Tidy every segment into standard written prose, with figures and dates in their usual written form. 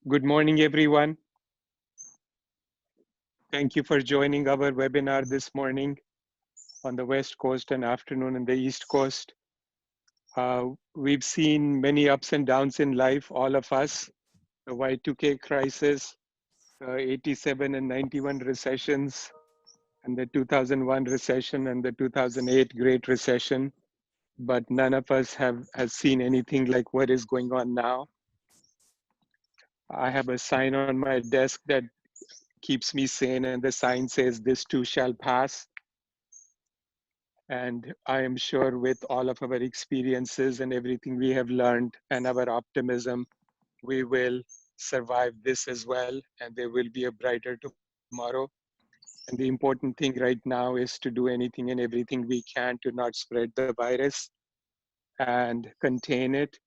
Good morning, everyone. Thank you for joining our webinar this morning on the West Coast and afternoon on the East Coast. We've seen many ups and downs in life, all of us, the Y2K crisis, 87 and 91 recessions, and the 2001 recession and the 2008 Great Recession. But none of us has seen anything like what is going on now. I have a sign on my desk that keeps me sane, and the sign says, "This too shall pass." And I am sure with all of our experiences and everything we have learned and our optimism, we will survive this as well, and there will be a brighter tomorrow. And the important thing right now is to do anything and everything we can to not spread the virus and contain it.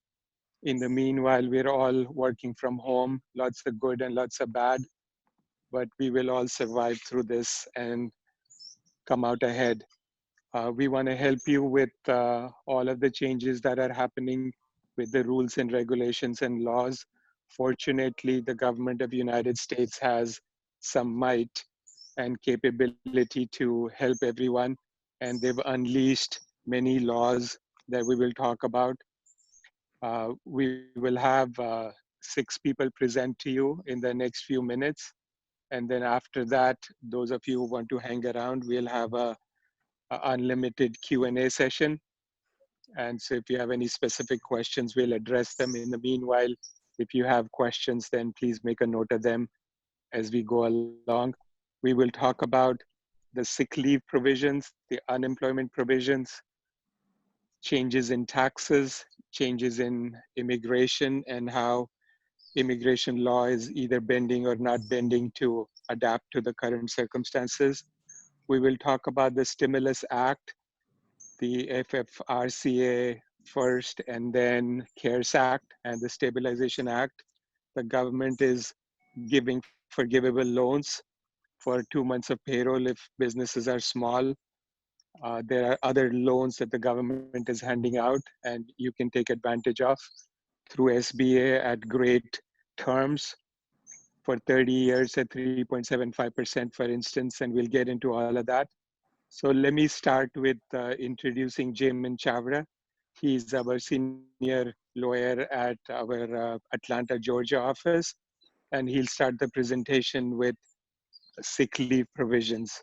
In the meanwhile, we're all working from home, lots of good and lots of bad, but we will all survive through this and come out ahead. We want to help you with all of the changes that are happening with the rules and regulations and laws. Fortunately, the government of the United States has some might and capability to help everyone, and they've unleashed many laws that we will talk about. We will have 6 people present to you in the next few minutes. And then after that, those of you who want to hang around, we'll have a unlimited Q&A session. And so if you have any specific questions, we'll address them. In the meanwhile, if you have questions, then please make a note of them as we go along. We will talk about the sick leave provisions, the unemployment provisions, changes in taxes, changes in immigration, and how immigration law is either bending or not bending to adapt to the current circumstances. We will talk about the Stimulus Act, the FFRCA first, and then CARES Act and the Stabilization Act. The government is giving forgivable loans for 2 months of payroll if businesses are small. There are other loans that the government is handing out and you can take advantage of through SBA at great terms for 30 years at 3.75%, for instance, and we'll get into all of that. So let me start with introducing Jamin Chavra. He's our senior lawyer at our Atlanta, Georgia office, and he'll start the presentation with sick leave provisions.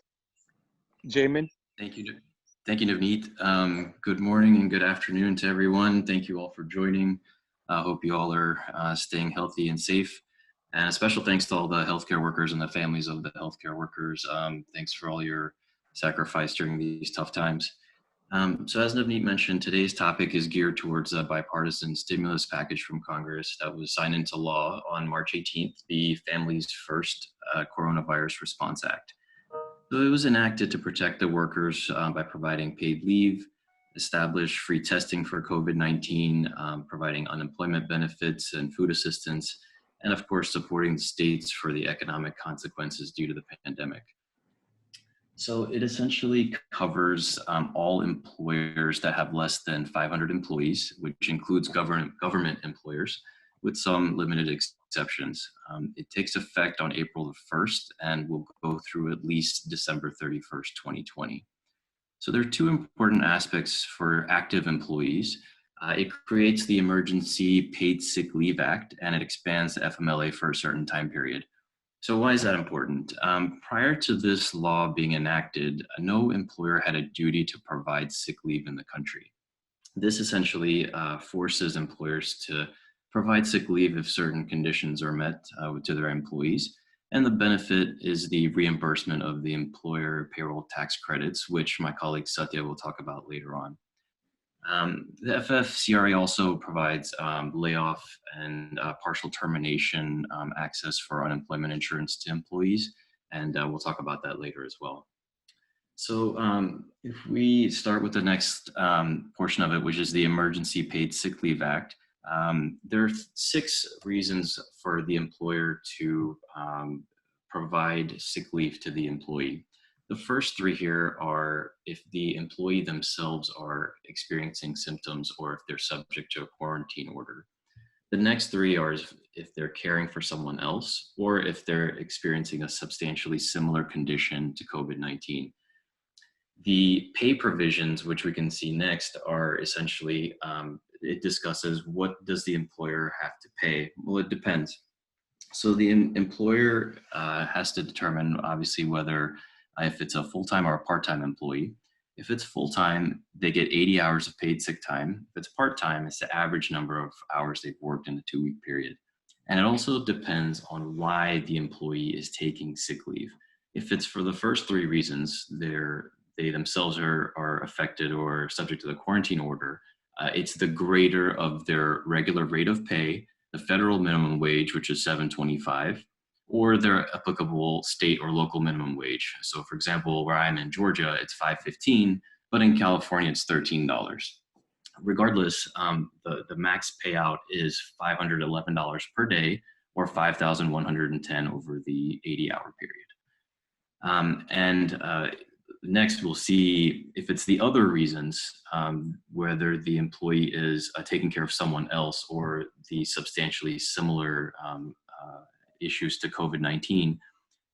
Jamin? Thank you. Thank you, Navneet. Good morning and good afternoon to everyone. Thank you all for joining. I hope you all are staying healthy and safe. And a special thanks to all the healthcare workers and the families of the healthcare workers. Thanks for all your sacrifice during these tough times. So as Navneet mentioned, today's topic is geared towards a bipartisan stimulus package from Congress that was signed into law on March 18th, the Families First Coronavirus Response Act. So it was enacted to protect the workers by providing paid leave, establish free testing for COVID-19, providing unemployment benefits and food assistance, and of course, supporting the states for the economic consequences due to the pandemic. So it essentially covers all employers that have less than 500 employees, which includes government employers, with some limited exceptions. It takes effect on April the 1st and will go through at least December 31st, 2020. So there are two important aspects for active employees. It creates the Emergency Paid Sick Leave Act, and it expands the FMLA for a certain time period. So why is that important? Prior to this law being enacted, no employer had a duty to provide sick leave in the country. This essentially forces employers to provide sick leave if certain conditions are met to their employees. And the benefit is the reimbursement of the employer payroll tax credits, which my colleague Satya will talk about later on. The FFCRA also provides layoff and partial termination access for unemployment insurance to employees, and we'll talk about that later as well. So if we start with the next portion of it, which is the Emergency Paid Sick Leave Act, there are 6 reasons for the employer to provide sick leave to the employee. The first 3 here are if the employee themselves are experiencing symptoms or if they're subject to a quarantine order. The next three are if they're caring for someone else or if they're experiencing a substantially similar condition to COVID-19. The pay provisions, which we can see next, are essentially, it discusses what does the employer have to pay? Well, it depends. So the employer has to determine, obviously, whether if it's a full-time or a part-time employee. If it's full-time, they get 80 hours of paid sick time. If it's part-time, it's the average number of hours they've worked in a 2-week period. And it also depends on why the employee is taking sick leave. If it's for the first three reasons, they themselves are affected or subject to the quarantine order, it's the greater of their regular rate of pay, the federal minimum wage, which is $7.25, or their applicable state or local minimum wage. So for example, where I'm in Georgia, it's $5.15, but in California, it's $13. Regardless, the max payout is $511 per day or $5,110 over the 80-hour period. Next, we'll see if it's the other reasons, whether the employee is taking care of someone else or the substantially similar issues to COVID-19,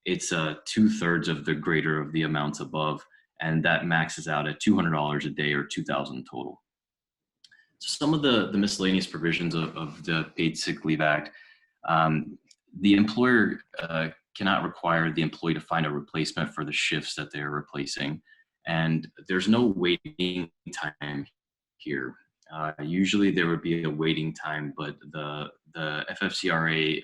it's 2/3 of the greater of the amounts above, and that maxes out at $200 a day or $2,000 total. So some of the miscellaneous provisions of the Paid Sick Leave Act, the employer cannot require the employee to find a replacement for the shifts that they're replacing. And there's no waiting time here. Usually there would be a waiting time, but the FFCRA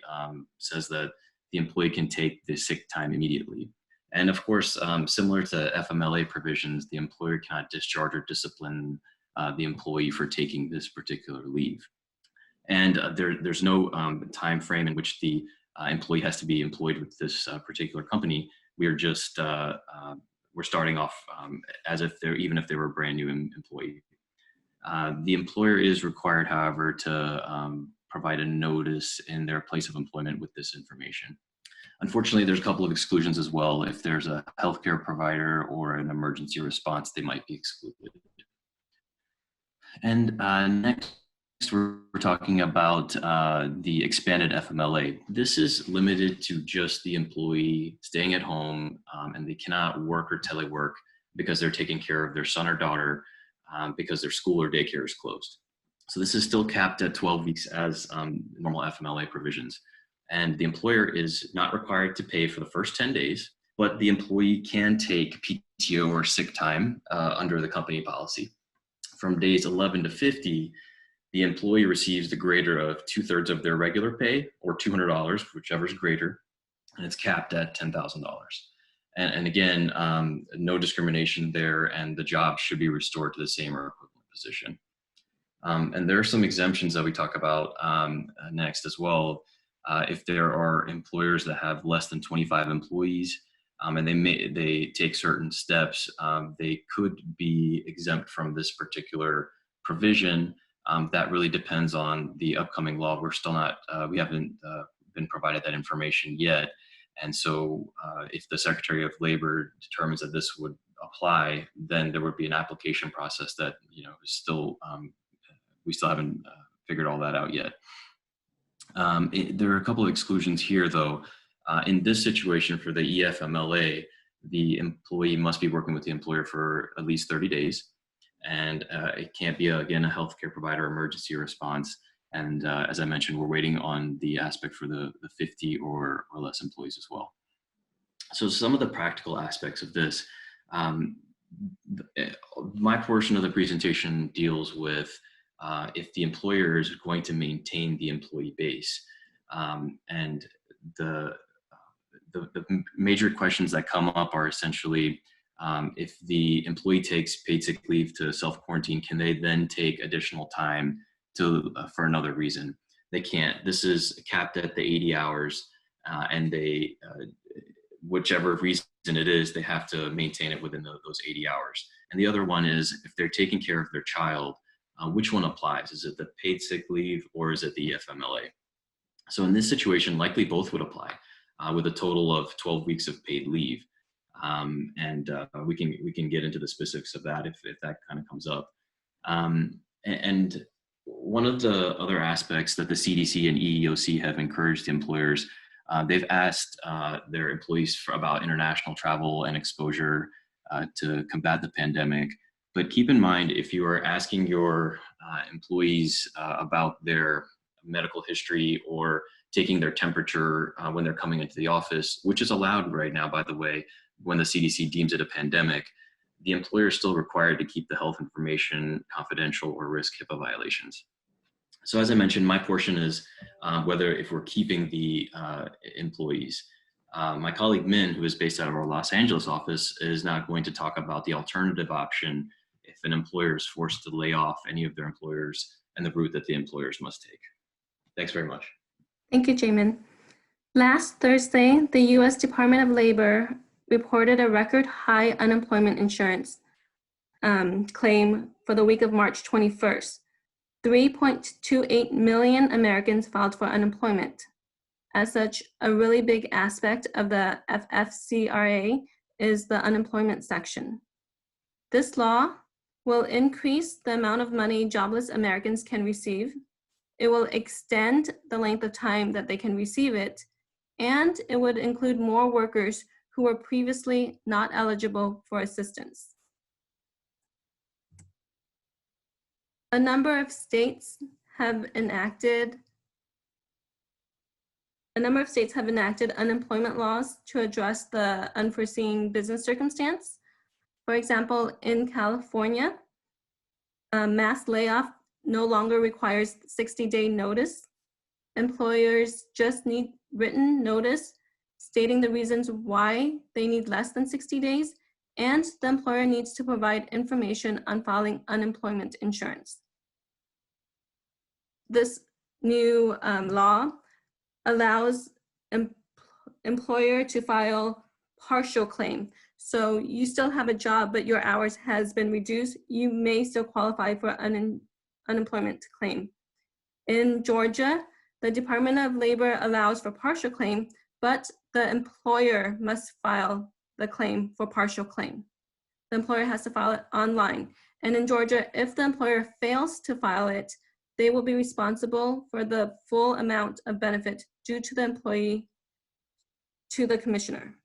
says that the employee can take the sick time immediately. And of course, similar to FMLA provisions, the employer cannot discharge or discipline the employee for taking this particular leave. And there's no time frame in which the employee has to be employed with this particular company. We're just we're starting off as if even if they were a brand new employee. The employer is required, however, to provide a notice in their place of employment with this information. Unfortunately, there's a couple of exclusions as well. If there's a healthcare provider or an emergency response, they might be excluded. And next, we're talking about the expanded FMLA. This is limited to just the employee staying at home and they cannot work or telework because they're taking care of their son or daughter because their school or daycare is closed. So this is still capped at 12 weeks as normal FMLA provisions. And the employer is not required to pay for the first 10 days, but the employee can take PTO or sick time under the company policy. From days 11 to 50, the employee receives the greater of 2/3 of their regular pay or $200, whichever is greater, and it's capped at $10,000. And again, no discrimination there, and the job should be restored to the same or equivalent position. And there are some exemptions that we talk about next as well. If there are employers that have less than 25 employees and they take certain steps, they could be exempt from this particular provision. That really depends on the upcoming law. We're still not, we haven't been provided that information yet. And so if the Secretary of Labor determines that this would apply, then there would be an application process that, you know, is still, we still haven't figured all that out yet. There are a couple of exclusions here though. In this situation for the EFMLA, the employee must be working with the employer for at least 30 days. And it can't be, again, a healthcare provider emergency response. And as I mentioned, we're waiting on the aspect for the 50 or less employees as well. So some of the practical aspects of this, my portion of the presentation deals with if the employer is going to maintain the employee base. And the major questions that come up are essentially, if the employee takes paid sick leave to self-quarantine, can they then take additional time for another reason? They can't. This is capped at the 80 hours, and they, whichever reason it is, they have to maintain it within those 80 hours. And the other one is if they're taking care of their child, which one applies? Is it the paid sick leave or is it the FMLA? So in this situation, likely both would apply with a total of 12 weeks of paid leave. And we can get into the specifics of that if that kind of comes up. And one of the other aspects that the CDC and EEOC have encouraged employers, they've asked their employees about international travel and exposure to combat the pandemic. But keep in mind, if you are asking your employees about their medical history or taking their temperature when they're coming into the office, which is allowed right now, by the way, when the CDC deems it a pandemic, the employer is still required to keep the health information confidential or risk HIPAA violations. So as I mentioned, my portion is whether if we're keeping the employees. My colleague Min, who is based out of our Los Angeles office, is now going to talk about the alternative option if an employer is forced to lay off any of their employers and the route that the employers must take. Thanks very much. Thank you, Jamin. Last Thursday, the U.S. Department of Labor reported a record high unemployment insurance claim for the week of March 21st. 3.28 million Americans filed for unemployment. As such, a really big aspect of the FFCRA is the unemployment section. This law will increase the amount of money jobless Americans can receive. It will extend the length of time that they can receive it, and it would include more workers who were previously not eligible for assistance. A number of states have enacted unemployment laws to address the unforeseen business circumstance. For example, in California, a mass layoff no longer requires 60-day notice. Employers just need written notice stating the reasons why they need less than 60 days, and the employer needs to provide information on filing unemployment insurance. This new law allows employer to file partial claim. So you still have a job, but your hours has been reduced. You may still qualify for an unemployment claim. In Georgia, the Department of Labor allows for partial claim, but the employer must file the claim for partial claim. The employer has to file it online. And in Georgia, if the employer fails to file it, they will be responsible for the full amount of benefit due to the employee to the commissioner.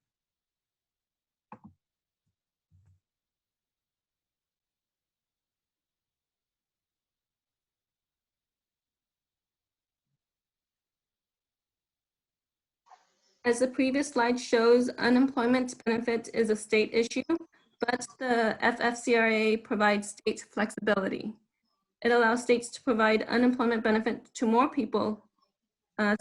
As the previous slide shows, unemployment benefit is a state issue, but the FFCRA provides state flexibility. It allows states to provide unemployment benefit to more people.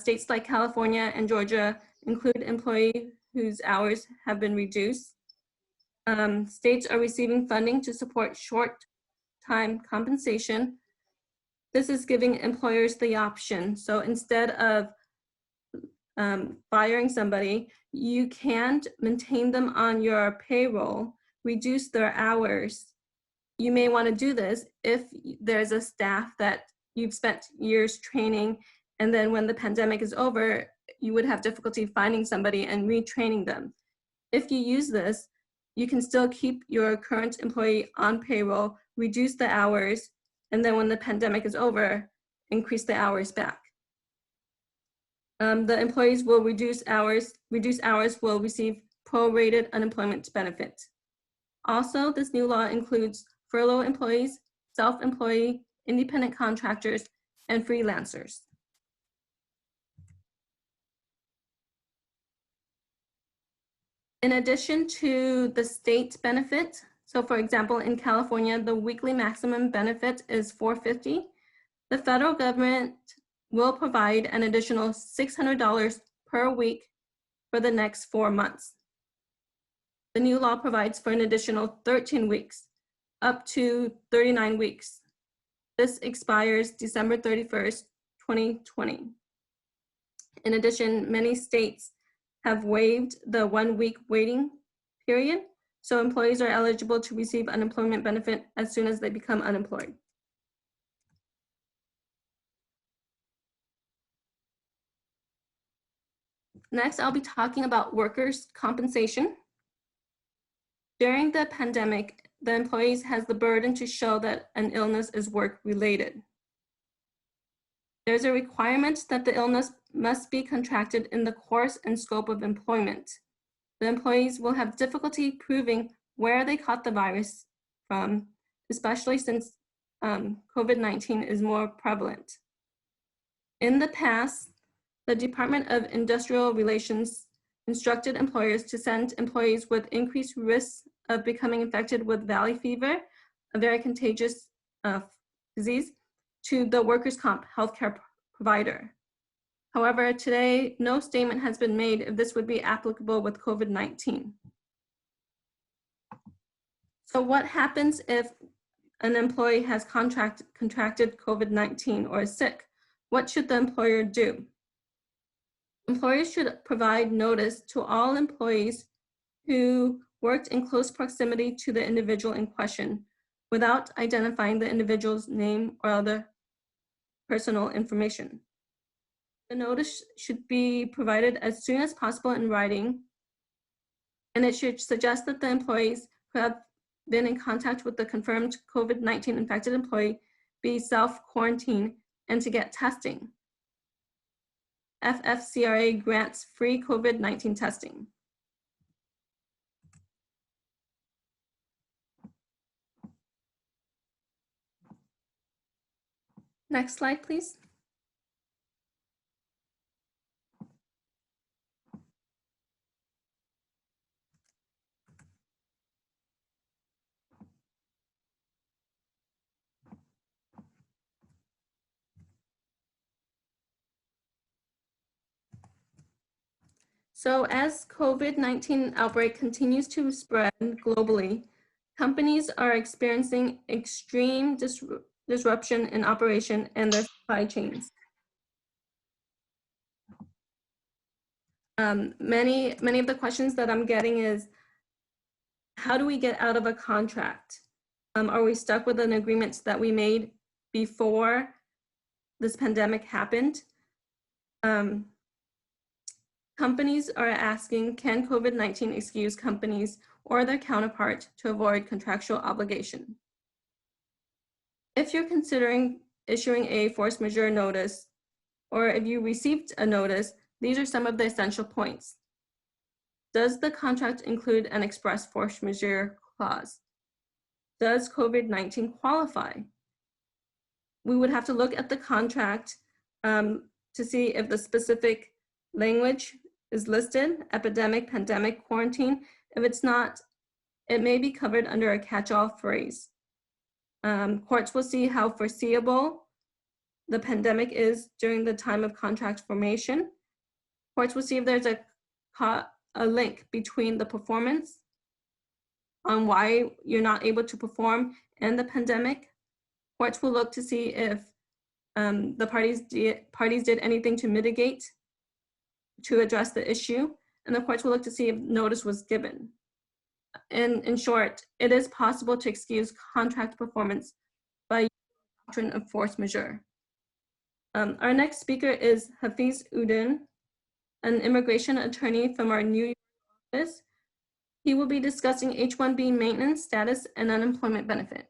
States like California and Georgia include employees whose hours have been reduced. States are receiving funding to support short-time compensation. This is giving employers the option. So instead of firing somebody, you can't maintain them on your payroll, reduce their hours. You may want to do this if there's a staff that you've spent years training, and then when the pandemic is over, you would have difficulty finding somebody and retraining them. If you use this, you can still keep your current employee on payroll, reduce the hours, and then when the pandemic is over, increase the hours back. The employees will reduce hours will receive prorated unemployment benefit. Also, this new law includes furlough employees, self-employed, independent contractors, and freelancers. In addition to the state benefit, so for example, in California, the weekly maximum benefit is $450. The federal government will provide an additional $600 per week for the next 4 months. The new law provides for an additional 13 weeks, up to 39 weeks. This expires December 31st, 2020. In addition, many states have waived the 1-week waiting period, so employees are eligible to receive unemployment benefit as soon as they become unemployed. Next, I'll be talking about workers' compensation. During the pandemic, the employees has the burden to show that an illness is work-related. There's a requirement that the illness must be contracted in the course and scope of employment. The employees will have difficulty proving where they caught the virus from, especially since COVID-19 is more prevalent. In the past, the Department of Industrial Relations instructed employers to send employees with increased risks of becoming infected with valley fever, a very contagious disease, to the workers' comp healthcare provider. However, today, no statement has been made if this would be applicable with COVID-19. So what happens if an employee has contracted COVID-19 or is sick? What should the employer do? Employers should provide notice to all employees who worked in close proximity to the individual in question without identifying the individual's name or other personal information. The notice should be provided as soon as possible in writing, and it should suggest that the employees who have been in contact with the confirmed COVID-19 infected employee be self-quarantined and to get testing. FFCRA grants free COVID-19 testing. Next slide, please. So as COVID-19 outbreak continues to spread globally, companies are experiencing extreme disruption in operation and their supply chains. Many of the questions that I'm getting is, how do we get out of a contract? Are we stuck with an agreement that we made before this pandemic happened? Companies are asking, can COVID-19 excuse companies or their counterpart to avoid contractual obligation? If you're considering issuing a force majeure notice, or if you received a notice, these are some of the essential points. Does the contract include an express force majeure clause? Does COVID-19 qualify? We would have to look at the contract to see if the specific language is listed, epidemic, pandemic, quarantine. If it's not, it may be covered under a catch-all phrase. Courts will see how foreseeable the pandemic is during the time of contract formation. Courts will see if there's a link between the performance on why you're not able to perform and the pandemic. Courts will look to see if the parties did anything to mitigate, to address the issue, and the courts will look to see if notice was given. In short, it is possible to excuse contract performance by using the doctrine of force majeure. Our next speaker is Hafiz Udin, an immigration attorney from our New York office. He will be discussing H-1B maintenance status and unemployment benefit.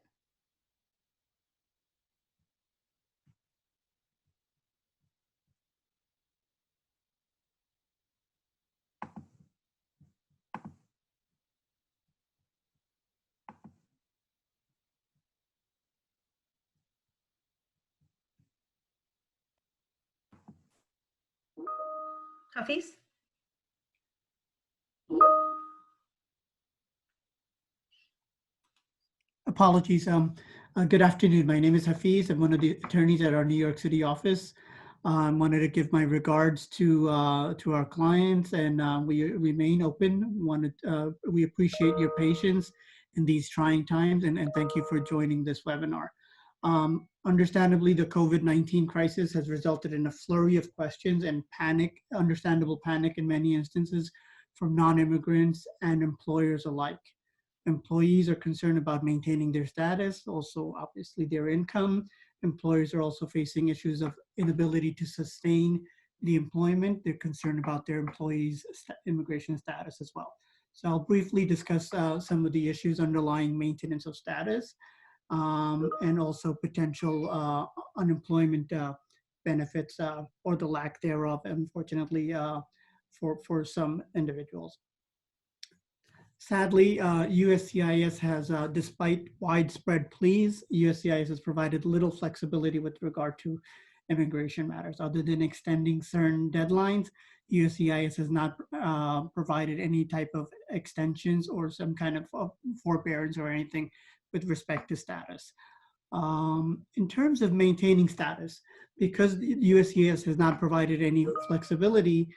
Hafiz? Apologies. Good afternoon. My name is Hafiz. I'm one of the attorneys at our New York City office. I wanted to give my regards to our clients, and we remain open. We appreciate your patience in these trying times, and thank you for joining this webinar. Understandably, the COVID-19 crisis has resulted in a flurry of questions and panic, understandable panic in many instances, from non-immigrants and employers alike. Employees are concerned about maintaining their status, also obviously their income. Employers are also facing issues of inability to sustain the employment. They're concerned about their employees' immigration status as well. So I'll briefly discuss some of the issues underlying maintenance of status and also potential unemployment benefits or the lack thereof, unfortunately, for some individuals. Sadly, USCIS has, despite widespread pleas, USCIS has provided little flexibility with regard to immigration matters. Other than extending certain deadlines, USCIS has not provided any type of extensions or some kind of forbearance or anything with respect to status. In terms of maintaining status, because USCIS has not provided any flexibility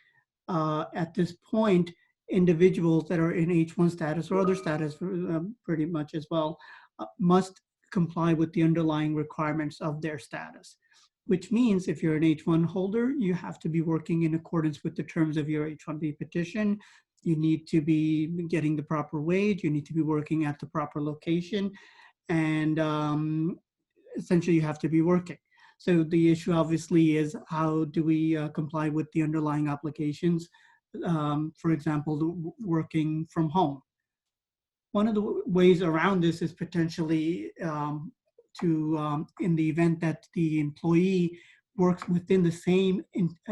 at this point, individuals that are in H1 status or other status pretty much as well must comply with the underlying requirements of their status, which means if you're an H1 holder, you have to be working in accordance with the terms of your H1B petition. You need to be getting the proper wage. You need to be working at the proper location. And essentially you have to be working. So the issue obviously is how do we comply with the underlying obligations? For example, working from home. One of the ways around this is potentially in the event that the employee works within the same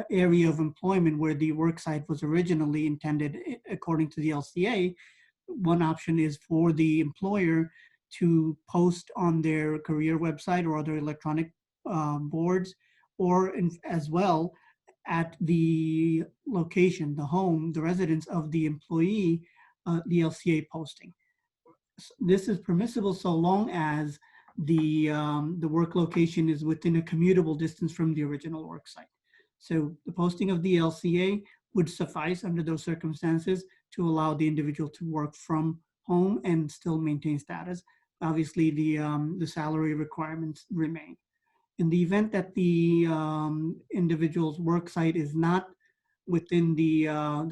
area of employment where the work site was originally intended according to the LCA, one option is for the employer to post on their career website or other electronic boards, or as well at the location, the home, the residence of the employee, the LCA posting. This is permissible so long as the work location is within a commutable distance from the original work site. So the posting of the LCA would suffice under those circumstances to allow the individual to work from home and still maintain status. Obviously, the salary requirements remain. In the event that the individual's work site is not within the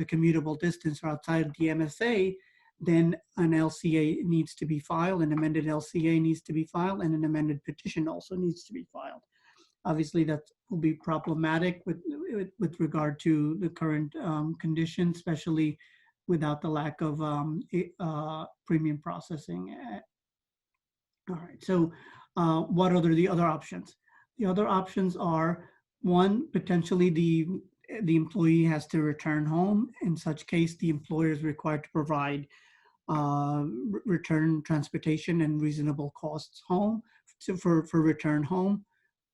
commutable distance or outside of the MSA, then an LCA needs to be filed, an amended LCA needs to be filed, and an amended petition also needs to be filed. Obviously, that will be problematic with regard to the current conditions, especially without the lack of premium processing. All right, so what are the other options? The other options are, one, potentially the employee has to return home. In such case, the employer is required to provide return transportation and reasonable costs home for return home.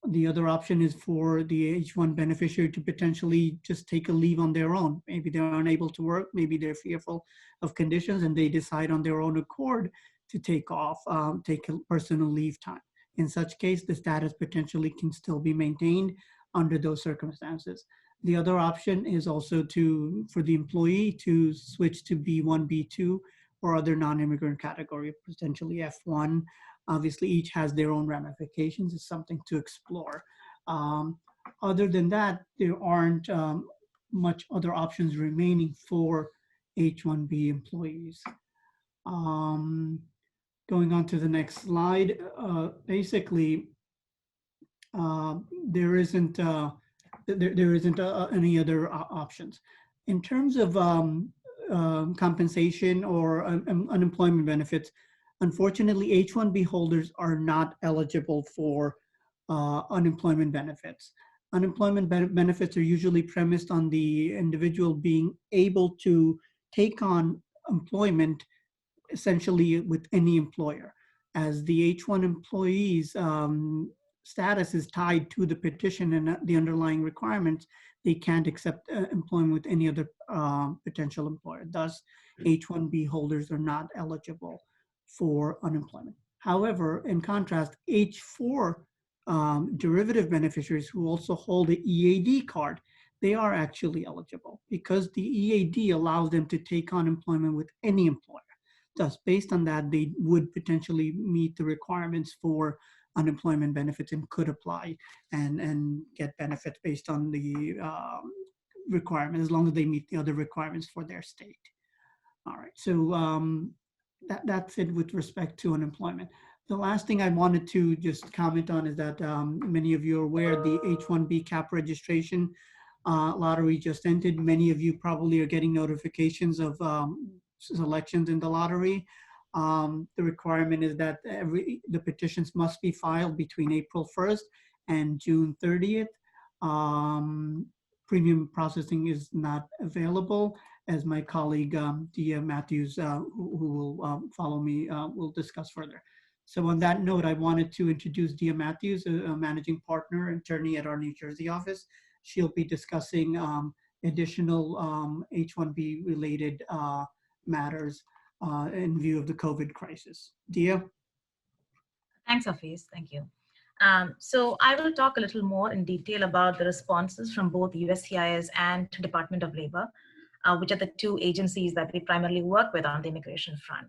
The other option is for the H1 beneficiary to potentially just take a leave on their own. Maybe they're unable to work, maybe they're fearful of conditions, and they decide on their own accord to take off, take a personal leave time. In such case, the status potentially can still be maintained under those circumstances. The other option is also for the employee to switch to B1, B2, or other non-immigrant category, potentially F1. Obviously, each has their own ramifications. It's something to explore. Other than that, there aren't much other options remaining for H1B employees. Going on to the next slide, basically, there isn't any other options. In terms of compensation or unemployment benefits, unfortunately, H-1B holders are not eligible for unemployment benefits. Unemployment benefits are usually premised on the individual being able to take on employment essentially with any employer. As the H-1 employee's status is tied to the petition and the underlying requirements, they can't accept employment with any other potential employer. Thus, H-1B holders are not eligible for unemployment. However, in contrast, H-4 derivative beneficiaries who also hold an EAD card, they are actually eligible because the EAD allows them to take on employment with any employer. Thus, based on that, they would potentially meet the requirements for unemployment benefits and could apply and get benefits based on the requirement, as long as they meet the other requirements for their state. All right, so that's it with respect to unemployment. The last thing I wanted to just comment on is that many of you are aware the H-1B cap registration lottery just ended. Many of you probably are getting notifications of selections in the lottery. The requirement is that the petitions must be filed between April 1st and June 30th. Premium processing is not available, as my colleague Dia Matthews, who will follow me, will discuss further. So on that note, I wanted to introduce Dia Matthews, a managing partner attorney at our New Jersey office. She'll be discussing additional H-1B related matters in view of the COVID crisis. Dia? Thanks, Hafiz. Thank you. So I will talk a little more in detail about the responses from both USCIS and Department of Labor, which are the two agencies that we primarily work with on the immigration front.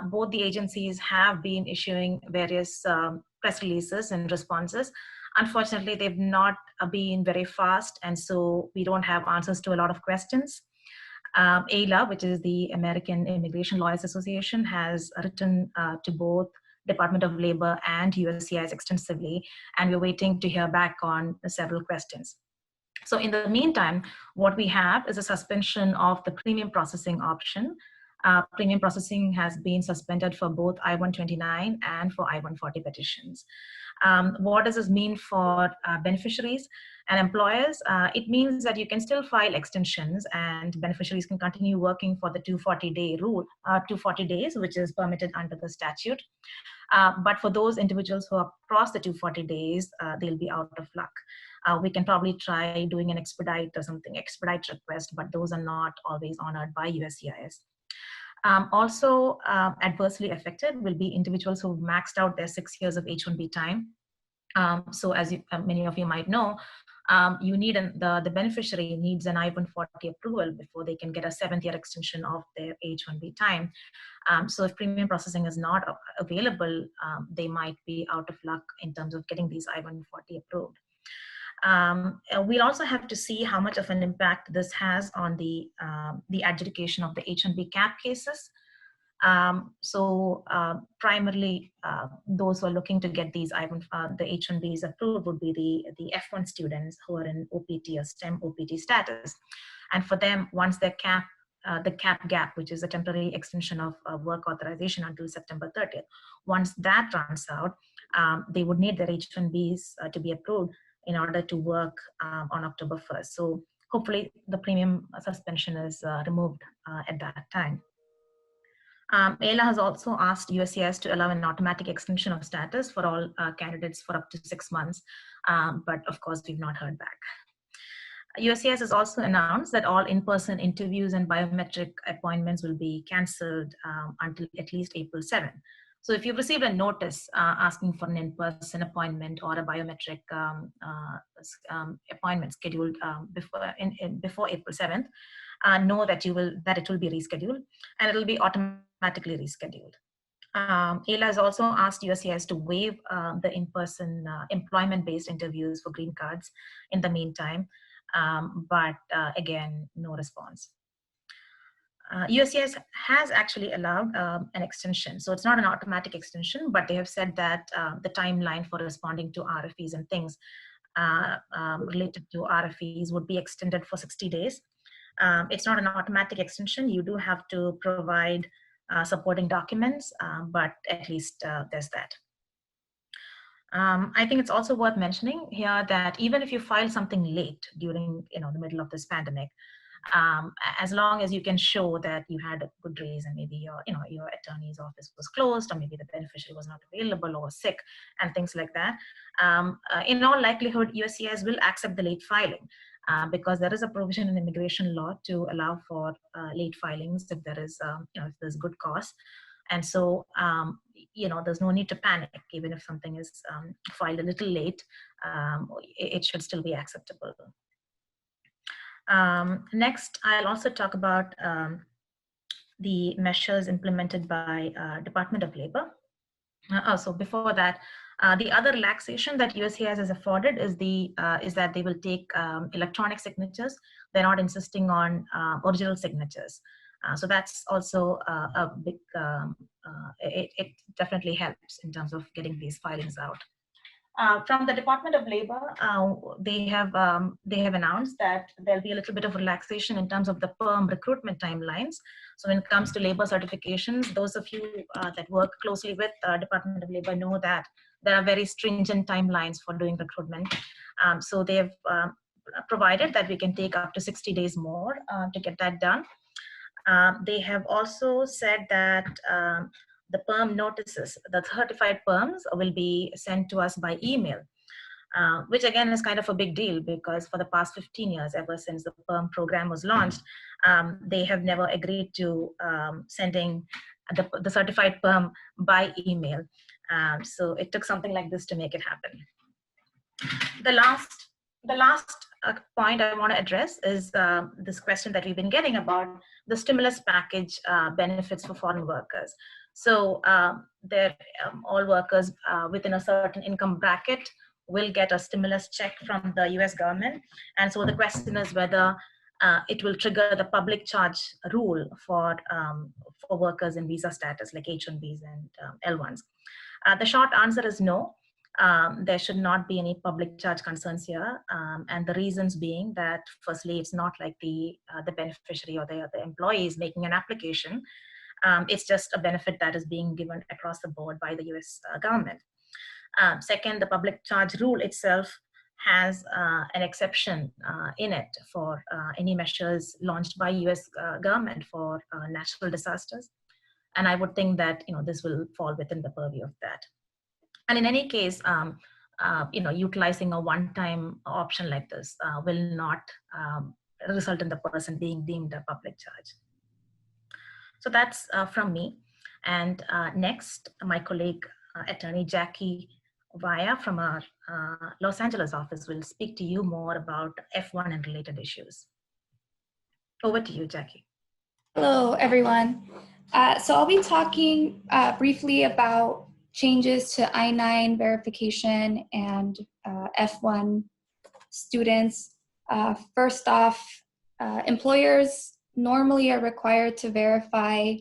Both the agencies have been issuing various press releases and responses. Unfortunately, they've not been very fast, and so we don't have answers to a lot of questions. AILA, which is the American Immigration Lawyers Association, has written to both Department of Labor and USCIS extensively, and we're waiting to hear back on several questions. So in the meantime, what we have is a suspension of the premium processing option. Premium processing has been suspended for both I-129 and for I-140 petitions. What does this mean for beneficiaries and employers? It means that you can still file extensions and beneficiaries can continue working for the 240-day rule, 240 days, which is permitted under the statute. But for those individuals who are across the 240 days, they'll be out of luck. We can probably try doing an expedite or something, expedite request, but those are not always honored by USCIS. Also adversely affected will be individuals who've maxed out their 6 years of H-1B time. So as many of you might know, you need the beneficiary needs an I-140 approval before they can get a 7th-year extension of their H-1B time. So if premium processing is not available, they might be out of luck in terms of getting these I-140 approved. We'll also have to see how much of an impact this has on the adjudication of the H-1B cap cases. Primarily, those who are looking to get these the H-1Bs approved would be the F1 students who are in OPT or STEM OPT status. And for them, once their the cap gap, which is a temporary extension of work authorization until September 30th, once that runs out, they would need their H-1Bs to be approved in order to work on October 1st. So hopefully the premium suspension is removed at that time. AILA has also asked USCIS to allow an automatic extension of status for all candidates for up to 6 months, but of course we've not heard back. USCIS has also announced that all in-person interviews and biometric appointments will be cancelled until at least April 7. So if you've received a notice asking for an in-person appointment or a biometric appointment scheduled before April 7th, know that it will be rescheduled, and it will be automatically rescheduled. AILA has also asked USCIS to waive the in-person employment-based interviews for green cards in the meantime, but again, no response. USCIS has actually allowed an extension. So it's not an automatic extension, but they have said that the timeline for responding to RFEs and things related to RFEs would be extended for 60 days. It's not an automatic extension. You do have to provide supporting documents, but at least there's that. I think it's also worth mentioning here that even if you file something late during the middle of this pandemic, as long as you can show that you had a good reason, maybe your attorney's office was closed, or maybe the beneficiary was not available or sick, and things like that, in all likelihood, USCIS will accept the late filing because there is a provision in immigration law to allow for late filings if there is, if there's good cause. And so, there's no need to panic. Even if something is filed a little late, it should still be acceptable. Next, I'll also talk about the measures implemented by Department of Labor. So before that, the other relaxation that USCIS has afforded is that they will take electronic signatures. They're not insisting on original signatures. So that's also a big, it definitely helps in terms of getting these filings out. From the Department of Labor, they have announced that there'll be a little bit of relaxation in terms of the perm recruitment timelines. So when it comes to labor certifications, those of you that work closely with Department of Labor know that there are very stringent timelines for doing recruitment. So they've provided that we can take up to 60 days more to get that done. They have also said that the perm notices, the certified perms will be sent to us by email, which again is kind of a big deal because for the past 15 years, ever since the perm program was launched, they have never agreed to sending the certified perm by email. So it took something like this to make it happen. The last point I want to address is this question that we've been getting about the stimulus package benefits for foreign workers. So all workers within a certain income bracket will get a stimulus check from the US government. And so the question is whether it will trigger the public charge rule for workers in visa status like H-1Bs and L-1s. The short answer is no. There should not be any public charge concerns here, and the reasons being that firstly, it's not like the beneficiary or the employee is making an application. It's just a benefit that is being given across the board by the US government. Second, the public charge rule itself has an exception in it for any measures launched by US government for natural disasters. And I would think that this will fall within the purview of that. And in any case, utilizing a one-time option like this will not result in the person being deemed a public charge. So that's from me. And next, my colleague, Attorney Jackie Vaya from our Los Angeles office will speak to you more about F1 and related issues. Over to you, Jackie. Hello, everyone. So I'll be talking briefly about changes to I-9 verification and F1 students. First off, employers normally are required to verify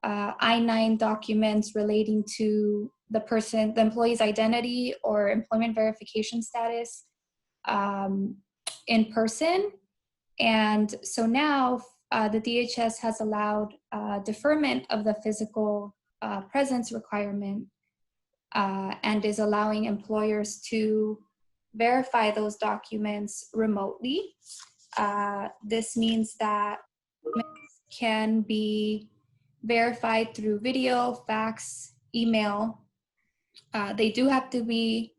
I-9 documents relating to the employee's identity or employment verification status in person. And so now the DHS has allowed deferment of the physical presence requirement and is allowing employers to verify those documents remotely. This means that documents can be verified through video, fax, email. They do have to be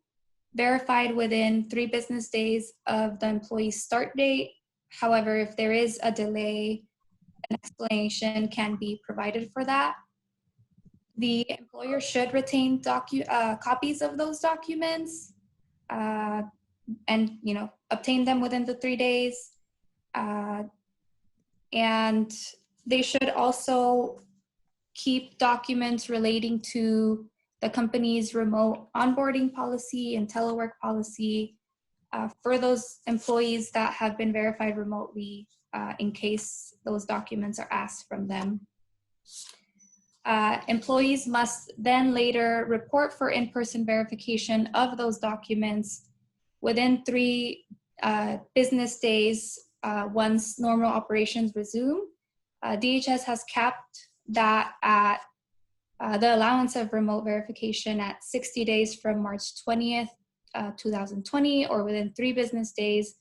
verified within 3 business days of the employee's start date. However, if there is a delay, an explanation can be provided for that. The employer should retain copies of those documents and obtain them within the 3 days. And they should also keep documents relating to the company's remote onboarding policy and telework policy for those employees that have been verified remotely in case those documents are asked from them. Employees must then later report for in-person verification of those documents within 3 business days once normal operations resume. DHS has capped that at the allowance of remote verification at 60 days from March 20th, 2020, or within 3 business days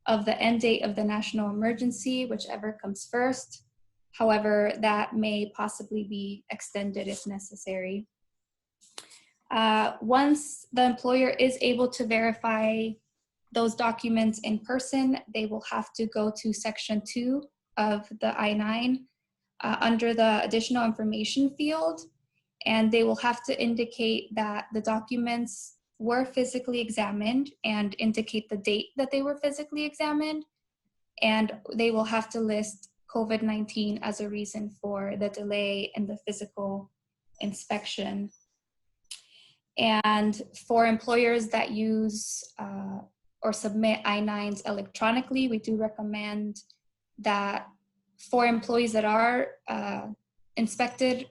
of the end date of the national emergency, whichever comes first. However, that may possibly be extended if necessary. Once the employer is able to verify those documents in person, they will have to go to Section 2 of the I-9 under the additional information field, and they will have to indicate that the documents were physically examined and indicate the date that they were physically examined, and they will have to list COVID-19 as a reason for the delay in the physical inspection. And for employers that use or submit I-9s electronically, we do recommend that for employees that are inspected,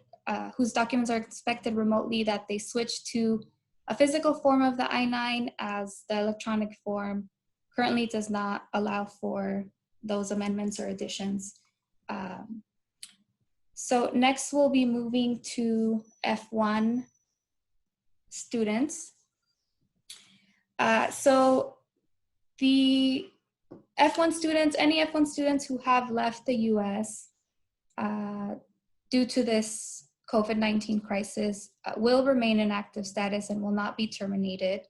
whose documents are inspected remotely, that they switch to a physical form of the I-9, as the electronic form currently does not allow for those amendments or additions. So next we'll be moving to F1. students. So the F1 students, any F1 students who have left the US due to this COVID-19 crisis will remain in active status and will not be terminated.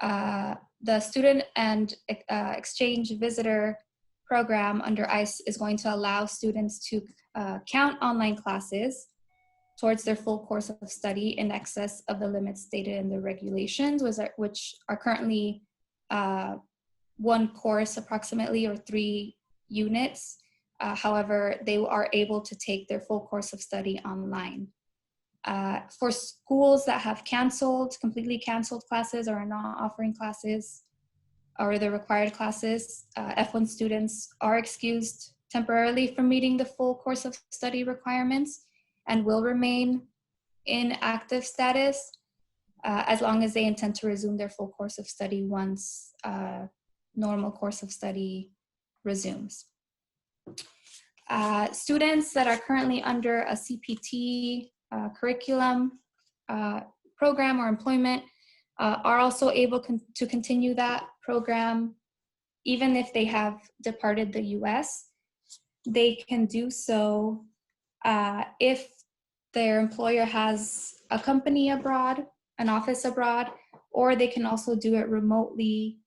The student and exchange visitor program under ICE is going to allow students to count online classes towards their full course of study in excess of the limits stated in the regulations, which are currently one course approximately, or 3 units. However, they are able to take their full course of study online. For schools that have completely canceled classes or are not offering classes or the required classes, F1 students are excused temporarily from meeting the full course of study requirements and will remain in active status as long as they intend to resume their full course of study once normal course of study resumes. Students that are currently under a CPT curriculum program or employment are also able to continue that program even if they have departed the US. They can do so if their employer has a company abroad, an office abroad, or they can also do it remotely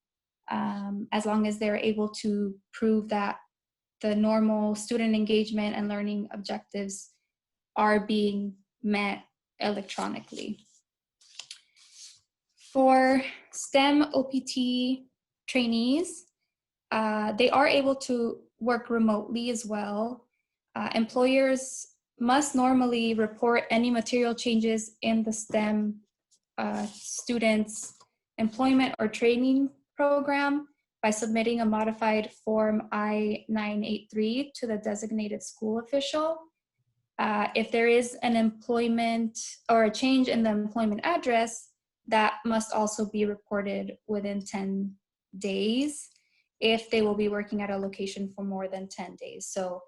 as long as they're able to prove that the normal student engagement and learning objectives are being met electronically. For STEM OPT trainees, they are able to work remotely as well. Employers must normally report any material changes in the STEM students' employment or training program by submitting a modified Form I-983 to the designated school official. If there is an employment or a change in the employment address, that must also be reported within 10 days if they will be working at a location for more than 10 days. So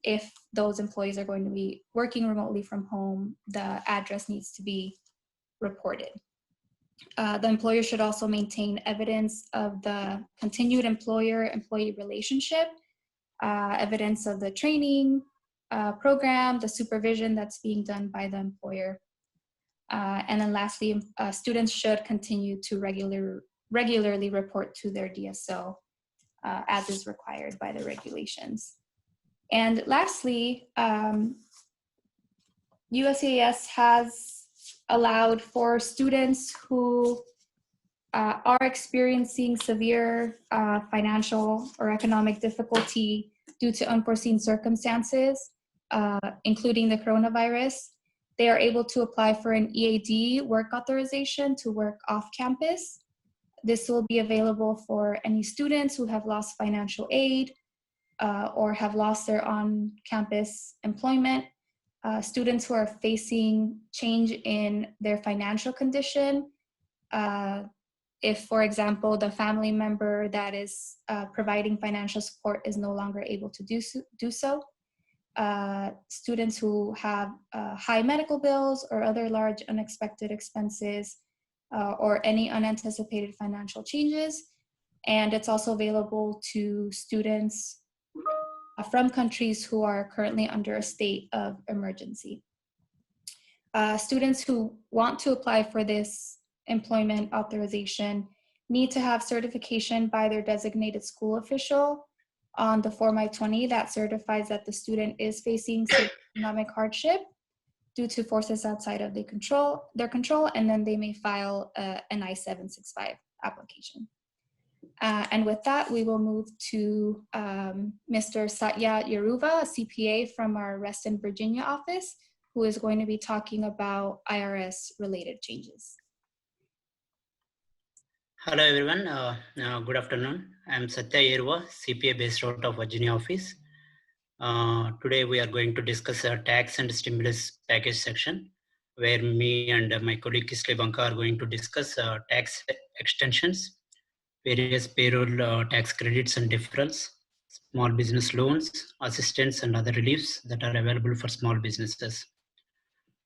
if those employees are going to be working remotely from home, the address needs to be reported. The employer should also maintain evidence of the continued employer-employee relationship, evidence of the training program, the supervision that's being done by the employer. And then lastly, students should continue to regularly report to their DSO as is required by the regulations. And lastly, USCIS has allowed for students who are experiencing severe financial or economic difficulty due to unforeseen circumstances, including the coronavirus. They are able to apply for an EAD work authorization to work off campus. This will be available for any students who have lost financial aid or have lost their on-campus employment, students who are facing change in their financial condition. If, for example, the family member that is providing financial support is no longer able to do so. Students who have high medical bills or other large unexpected expenses or any unanticipated financial changes. And it's also available to students from countries who are currently under a state of emergency. Students who want to apply for this employment authorization need to have certification by their designated school official on the Form I-20 that certifies that the student is facing economic hardship due to forces outside of their control, and then they may file an I-765 application. And with that, we will move to Mr. Satya Yeruva, a CPA from our Reston, Virginia office, who is going to be talking about IRS-related changes. Hello everyone, good afternoon. I'm Satya Yeruva, CPA based out of Virginia office. Today we are going to discuss a tax and stimulus package section, where me and my colleague Kisle Banka are going to discuss tax extensions, various payroll tax credits and deferrals, small business loans, assistance and other reliefs that are available for small businesses.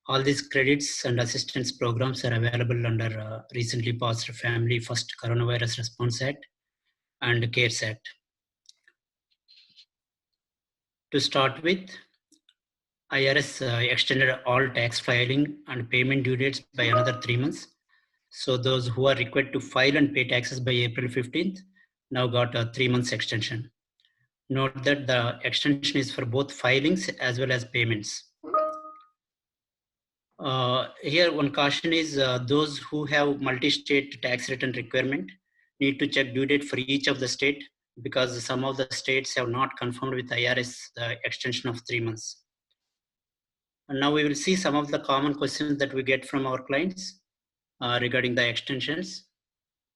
All these credits and assistance programs are available under recently passed Family First Coronavirus Response Act and CARES Act. To start with, IRS extended all tax filing and payment due dates by another 3 months. So those who are required to file and pay taxes by April 15th now got a 3 months extension. Note that the extension is for both filings as well as payments. Here one caution is those who have multi-state tax return requirement need to check due date for each of the state, because some of the states have not confirmed with IRS extension of 3 months. And now we will see some of the common questions that we get from our clients regarding the extensions.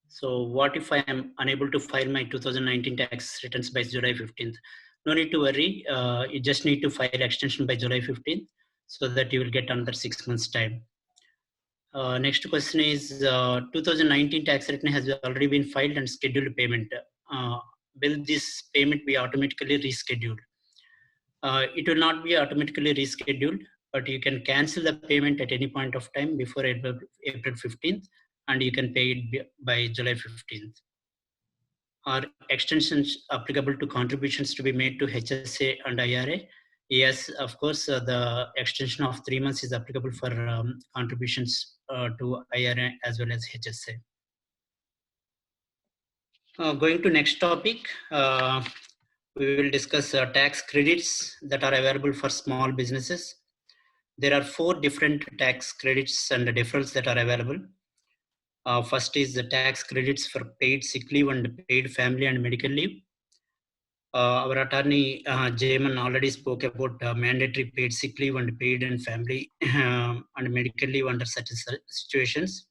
So what if I am unable to file my 2019 tax returns by July 15th? No need to worry. You just need to file extension by July 15th so that you will get another 6 months time. Next question is 2019 tax return has already been filed and scheduled payment. Will this payment be automatically rescheduled? It will not be automatically rescheduled, but you can cancel the payment at any point of time before April 15th, and you can pay it by July 15th. Are extensions applicable to contributions to be made to HSA and IRA? Yes, of course, the extension of 3 months is applicable for contributions to IRA as well as HSA. Going to next topic, we will discuss tax credits that are available for small businesses. There are 4 different tax credits and deferrals that are available. First is the tax credits for paid sick leave and paid family and medical leave. Our attorney Jaman already spoke about mandatory paid sick leave and paid and family and medical leave under certain situations.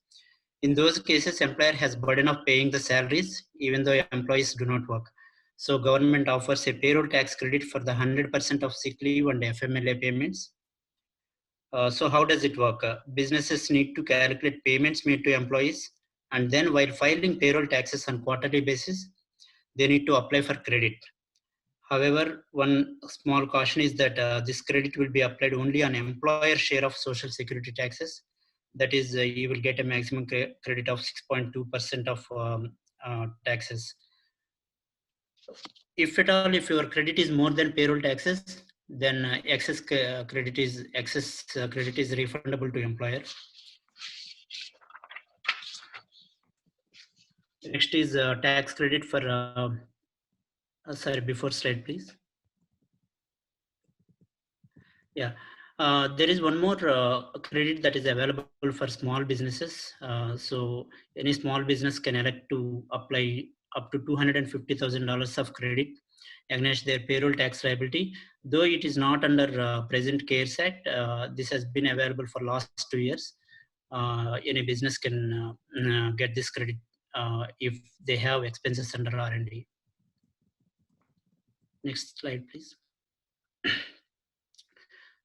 In those cases, employer has burden of paying the salaries even though employees do not work. So government offers a payroll tax credit for the 100% of sick leave and FMLA payments. So how does it work? Businesses need to calculate payments made to employees, and then while filing payroll taxes on quarterly basis, they need to apply for credit. However, one small caution is that this credit will be applied only on employer share of social security taxes. That is, you will get a maximum credit of 6.2% of taxes. If at all, if your credit is more than payroll taxes, then excess credit is refundable to employer. Next is tax credit for sorry, before slide please. Yeah, there is one more credit that is available for small businesses. So any small business can elect to apply up to $250,000 of credit against their payroll tax liability. Though it is not under present CARES Act, this has been available for last 2 years. Any business can get this credit if they have expenses under R&D. Next slide, please.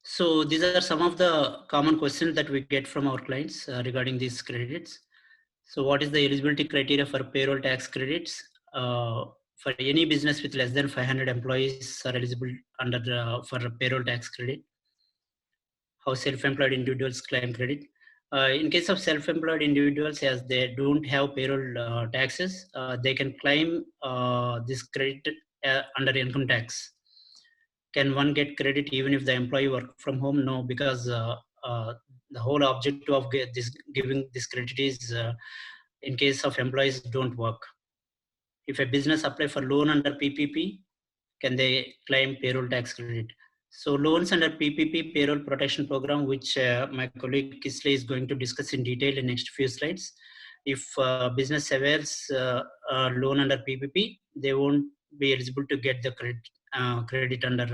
So these are some of the common questions that we get from our clients regarding these credits. So what is the eligibility criteria for payroll tax credits? For any business with less than 500 employees are eligible under for a payroll tax credit. How self-employed individuals claim credit? In case of self-employed individuals, as they don't have payroll taxes, they can claim this credit under income tax. Can one get credit even if the employee work from home? No, because the whole objective of giving this credit is in case of employees don't work. If a business apply for loan under PPP, can they claim payroll tax credit? So loans under PPP, payroll protection program, which my colleague Kisley is going to discuss in detail in next few slides. If business avails a loan under PPP, they won't be eligible to get the credit under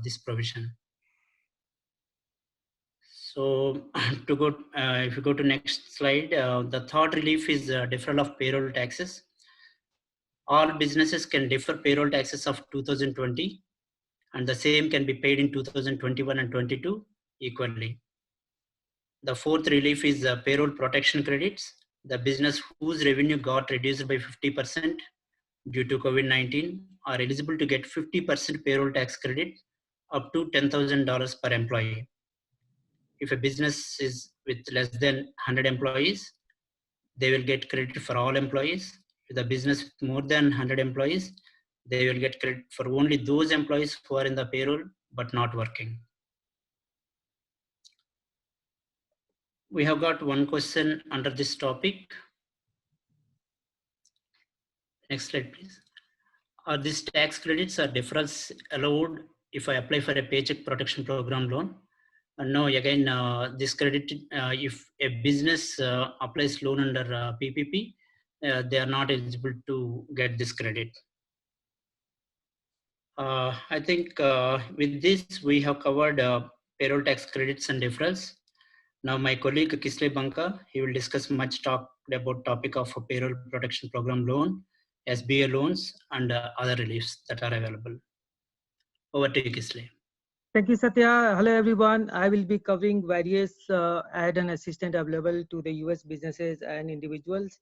this provision. So to go, if you go to next slide, the third relief is deferral of payroll taxes. All businesses can defer payroll taxes of 2020, and the same can be paid in 2021 and 22 equally. The fourth relief is payroll protection credits. The business whose revenue got reduced by 50% due to COVID-19 are eligible to get 50% payroll tax credit up to $10,000 per employee. if a business is with less than 100 employees, they will get credit for all employees. If the business with more than 100 employees, they will get credit for only those employees who are in the payroll but not working. We have got one question under this topic. Next slide, please. Are these tax credits or deferrals allowed if I apply for a paycheck protection program loan? No, again, this credit, if a business applies loan under PPP, they are not eligible to get this credit. I think with this, we have covered payroll tax credits and deferrals. Now my colleague Kisle Banka, he will discuss much talk about topic of a payroll protection program loan, SBA loans, and other reliefs that are available. Over to you, Kisle. Thank you, Satya. Hello, everyone. I will be covering various aid and assistance available to the US businesses and individuals.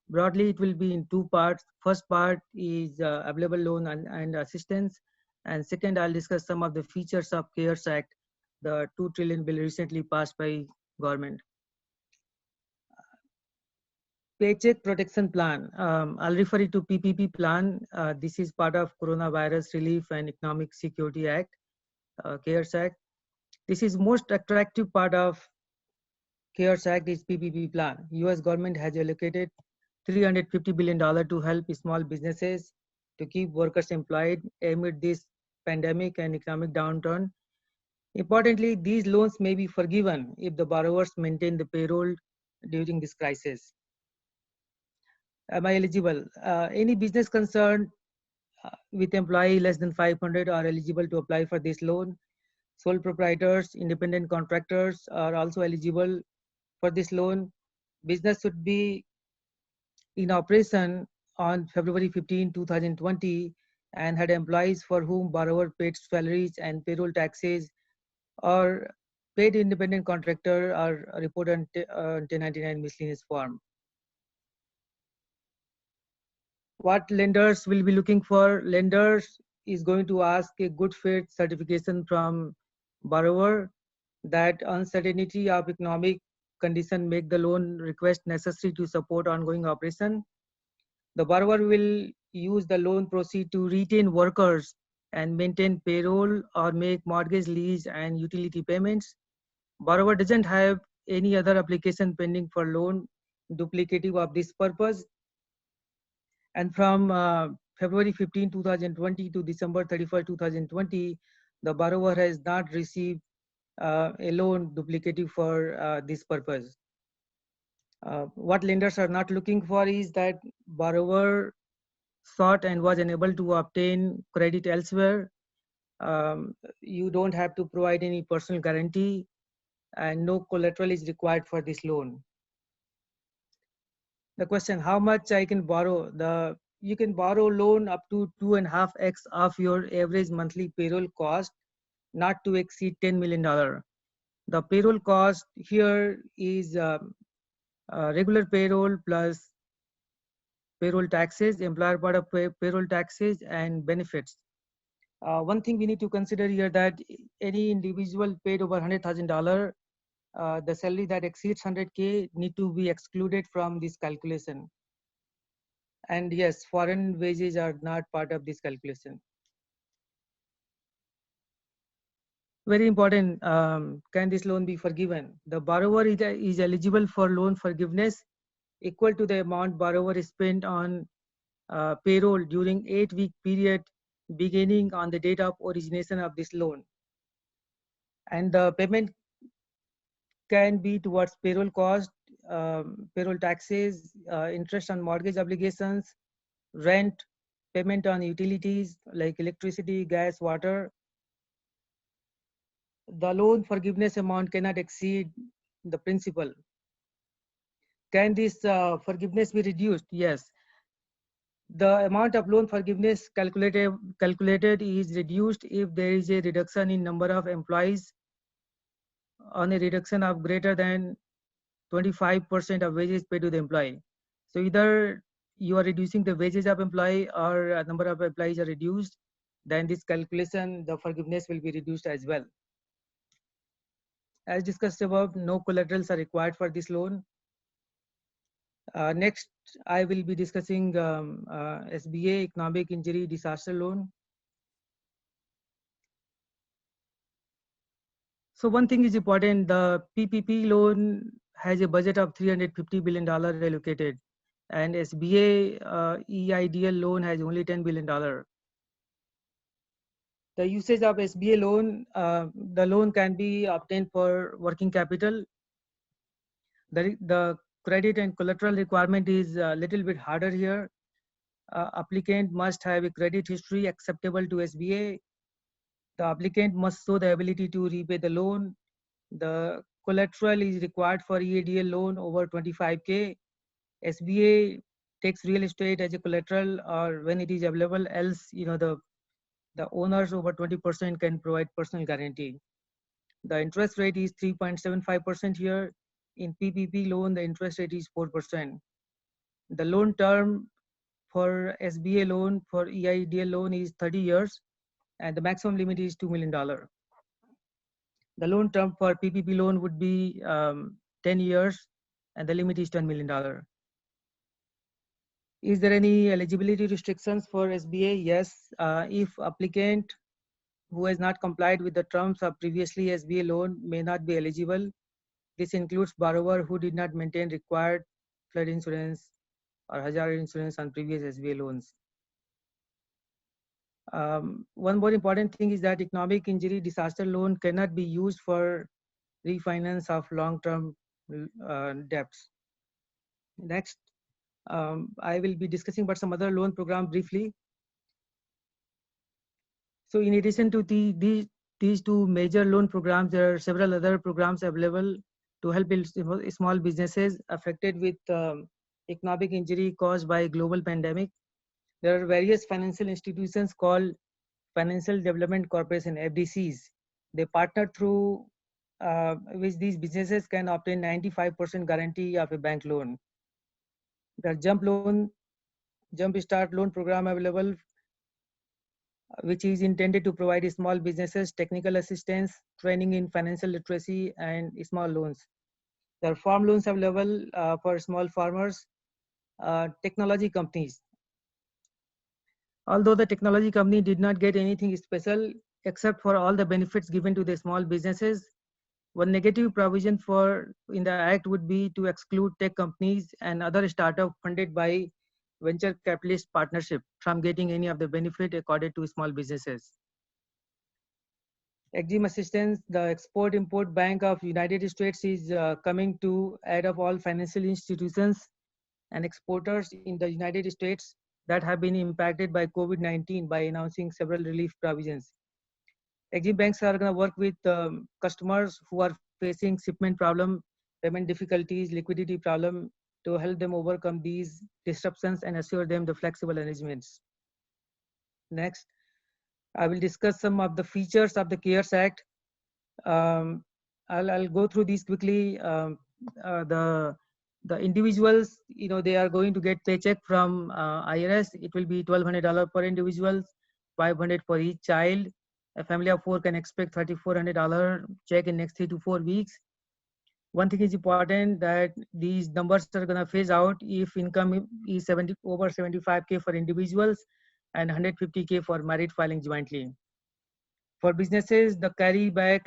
Broadly, it will be in two parts. First part is available loan and assistance. And second, I'll discuss some of the features of CARES Act, the $2 trillion bill recently passed by government. Paycheck Protection Plan. I'll refer it to PPP plan. This is part of Coronavirus Relief and Economic Security Act. CARES Act. This is most attractive part of CARES Act is PPP plan. US government has allocated $350 billion to help small businesses to keep workers employed amid this pandemic and economic downturn. Importantly, these loans may be forgiven if the borrowers maintain the payroll during this crisis. Am I eligible? Any business concerned with employee less than 500 are eligible to apply for this loan. Sole proprietors, independent contractors are also eligible for this loan. Business should be in operation on February 15, 2020 and had employees for whom borrower paid salaries and payroll taxes, or paid independent contractor are reported on 1099 miscellaneous form. What lenders will be looking for? Lenders is going to ask a good faith certification from borrower that uncertainty of economic condition make the loan request necessary to support ongoing operation. The borrower will use the loan proceed to retain workers and maintain payroll or make mortgage, lease, and utility payments. Borrower doesn't have any other application pending for loan duplicative of this purpose. And from February 15, 2020 to December 31, 2020, the borrower has not received a loan duplicative for this purpose. What lenders are not looking for is that borrower sought and was unable to obtain credit elsewhere. You don't have to provide any personal guarantee and no collateral is required for this loan. The question, how much I can borrow? You can borrow loan up to 2.5x of your average monthly payroll cost, not to exceed $10 million. The payroll cost here is regular payroll plus payroll taxes, employer part of payroll taxes and benefits. One thing we need to consider here that any individual paid over $100,000, the salary that exceeds 100K need to be excluded from this calculation. And yes, foreign wages are not part of this calculation. Very important, can this loan be forgiven? The borrower is eligible for loan forgiveness equal to the amount borrower spent on payroll during 8-week period beginning on the date of origination of this loan. And the payment can be towards payroll cost, payroll taxes, interest on mortgage obligations, rent, payment on utilities like electricity, gas, water. The loan forgiveness amount cannot exceed the principal. Can this forgiveness be reduced? Yes. The amount of loan forgiveness calculated is reduced if there is a reduction in number of employees on a reduction of greater than 25% of wages paid to the employee. So either you are reducing the wages of employee or a number of employees are reduced, then this calculation, the forgiveness will be reduced as well. As discussed above, no collaterals are required for this loan. Next, I will be discussing SBA, Economic Injury Disaster Loan. So one thing is important, the PPP loan has a budget of $350 billion allocated, and SBA EIDL loan has only $10 billion. The usage of SBA loan, the loan can be obtained for working capital. The credit and collateral requirement is a little bit harder here. Applicant must have a credit history acceptable to SBA. The applicant must show the ability to repay the loan. The collateral is required for EADL loan over 25K. SBA takes real estate as a collateral, or when it is available, else the owners over 20% can provide personal guarantee. The interest rate is 3.75% here. In PPP loan, the interest rate is 4%. The loan term for SBA loan, for EIDL loan is 30 years, and the maximum limit is $2 million. The loan term for PPP loan would be 10 years, and the limit is $10 million. Is there any eligibility restrictions for SBA? Yes, if applicant who has not complied with the terms of previously SBA loan may not be eligible. This includes borrower who did not maintain required flood insurance or hazard insurance on previous SBA loans. One more important thing is that economic injury disaster loan cannot be used for refinance of long-term debts. Next, I will be discussing about some other loan program briefly. So in addition to these two major loan programs, there are several other programs available to help small businesses affected with economic injury caused by global pandemic. There are various financial institutions called Financial Development Corporation, FDCs. They partner through which these businesses can obtain 95% guarantee of a bank loan. The Jump Start loan program available, which is intended to provide small businesses technical assistance, training in financial literacy, and small loans. There are farm loans available for small farmers, technology companies. Although the technology company did not get anything special except for all the benefits given to the small businesses, one negative provision in the act would be to exclude tech companies and other startups funded by venture capitalist partnership from getting any of the benefit accorded to small businesses. EXIM assistance, the Export-Import Bank of United States is coming to aid of all financial institutions and exporters in the United States that have been impacted by COVID-19 by announcing several relief provisions. EXIM banks are going to work with customers who are facing shipment problem, payment difficulties, liquidity problem to help them overcome these disruptions and assure them the flexible arrangements. Next, I will discuss some of the features of the CARES Act. I'll go through these quickly. The individuals, they are going to get paycheck from IRS. It will be $1,200 per individual, $500 for each child. A family of 4 can expect $3,400 check in next 3 to 4 weeks. One thing is important, that these numbers are going to phase out if income is over 75K for individuals and 150K for married filing jointly. For businesses, the carryback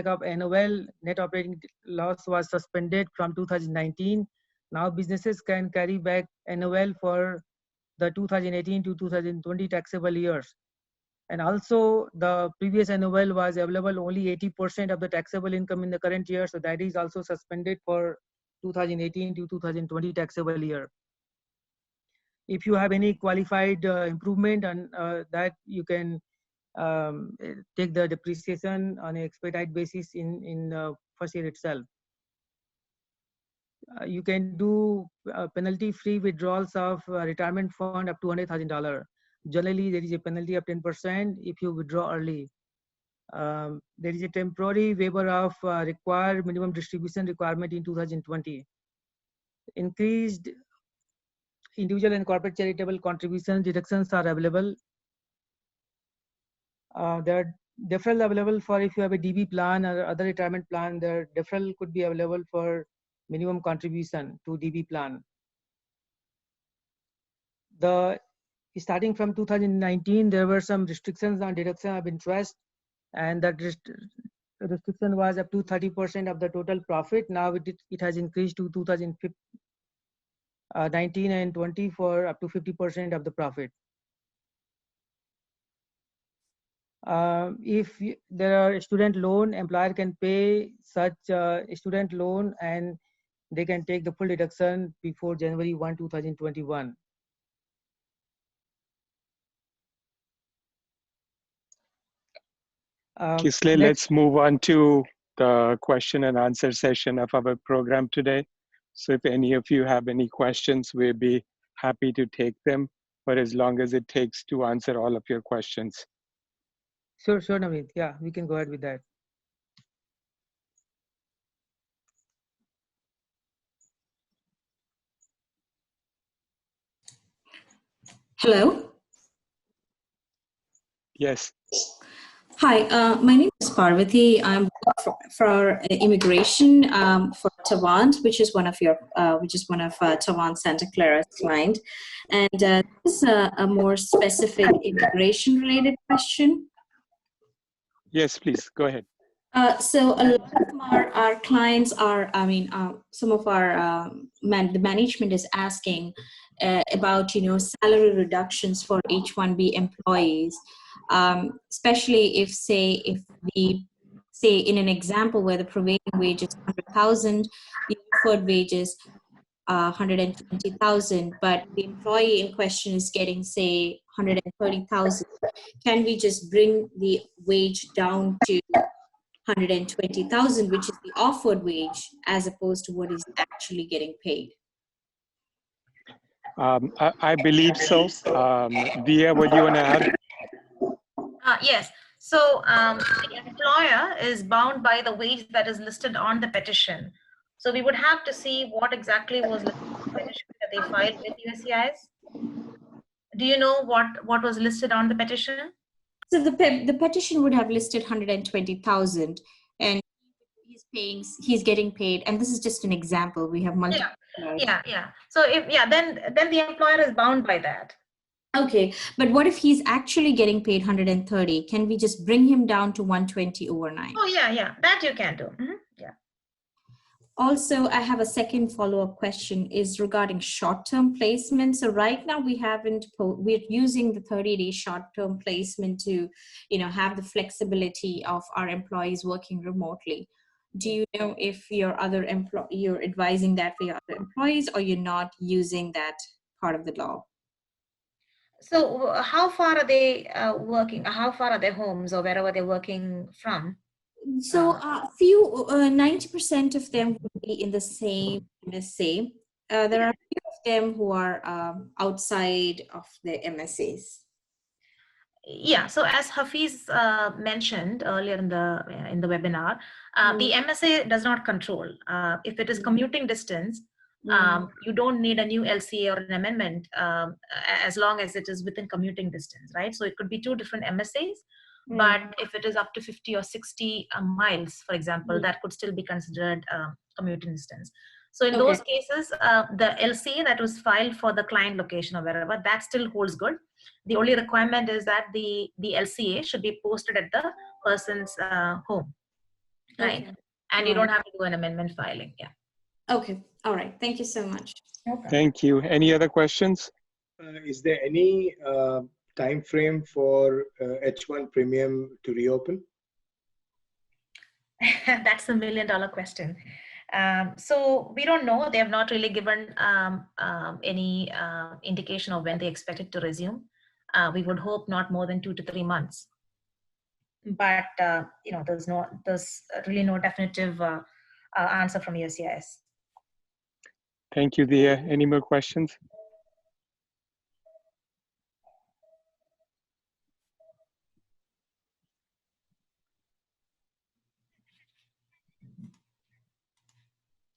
of NOL, net operating loss, was suspended from 2019. Now businesses can carry back NOL for the 2018 to 2020 taxable years. And also the previous NOL was available only 80% of the taxable income in the current year. So that is also suspended for 2018 to 2020 taxable year. If you have any qualified improvement and that you can take the depreciation on an expedite basis in the first year itself. You can do penalty-free withdrawals of retirement fund up to $100,000. Generally, there is a penalty of 10% if you withdraw early. There is a temporary waiver of required minimum distribution requirement in 2020. Increased individual and corporate charitable contribution deductions are available. There are deferral available for if you have a DB plan or other retirement plan, the deferral could be available for minimum contribution to DB plan. Starting from 2019, there were some restrictions on deduction of interest, and that restriction was up to 30% of the total profit. Now it has increased to 2019 and 20 for up to 50% of the profit. If there are a student loan, employer can pay such student loan and they can take the full deduction before January 1, 2021. Kisle, let's move on to the question and answer session of our program today. So if any of you have any questions, we'll be happy to take them for as long as it takes to answer all of your questions. Sure, Navneet. Yeah, we can go ahead with that. Hello. Yes. Hi, my name is Parvati. I'm for immigration for Tawant, which is one of Tawant Santa Clara's client, and this is a more specific immigration-related question. Yes, please go ahead. So a lot of our clients are, some of our the management is asking about salary reductions for H-1B employees. Especially if we say in an example where the prevailing wage is 100,000, the offered wage is 120,000, but the employee in question is getting say 130,000. Can we just bring the wage down to 120,000, which is the offered wage, as opposed to what is actually getting paid? I believe so. Dia, what do you want to add? Yes. So the employer is bound by the wage that is listed on the petition. So we would have to see what exactly was listed on the petition that they filed with USCIS. Do you know what was listed on the petition? So the petition would have listed 120,000, and he's getting paid. And this is just an example. We have multiple. Yeah. So then the employer is bound by that. Okay, but what if he's actually getting paid 130? Can we just bring him down to 120 overnight? Oh, yeah, that you can do. Mm-hmm. Yeah. Also, I have a second follow-up question is regarding short-term placement. So right now we're using the 30-day short-term placement to, have the flexibility of our employees working remotely. Do you know if you're advising that for your other employees, or you're not using that part of the law? So how far are they working? How far are their homes or wherever they're working from? So 90% of them would be in the same MSA. There are a few of them who are outside of the MSAs. Yeah, so as Hafiz mentioned earlier in the webinar, the MSA does not control. If it is commuting distance, you don't need a new LCA or an amendment as long as it is within commuting distance, right? So it could be two different MSAs, but if it is up to 50 or 60 miles, for example, that could still be considered commuting distance. So in those cases, the LCA that was filed for the client location or wherever, that still holds good. The only requirement is that the LCA should be posted at the person's home, right? And you don't have to do an amendment filing, yeah. Okay, all right, thank you so much. Okay. Thank you. Any other questions? Is there any time frame for H1 premium to reopen? That's the $1 million question. So we don't know. They have not really given any indication of when they expect it to resume. We would hope not more than 2 to 3 months. But there's really no definitive answer from USCIS. Thank you, Dia. Any more questions?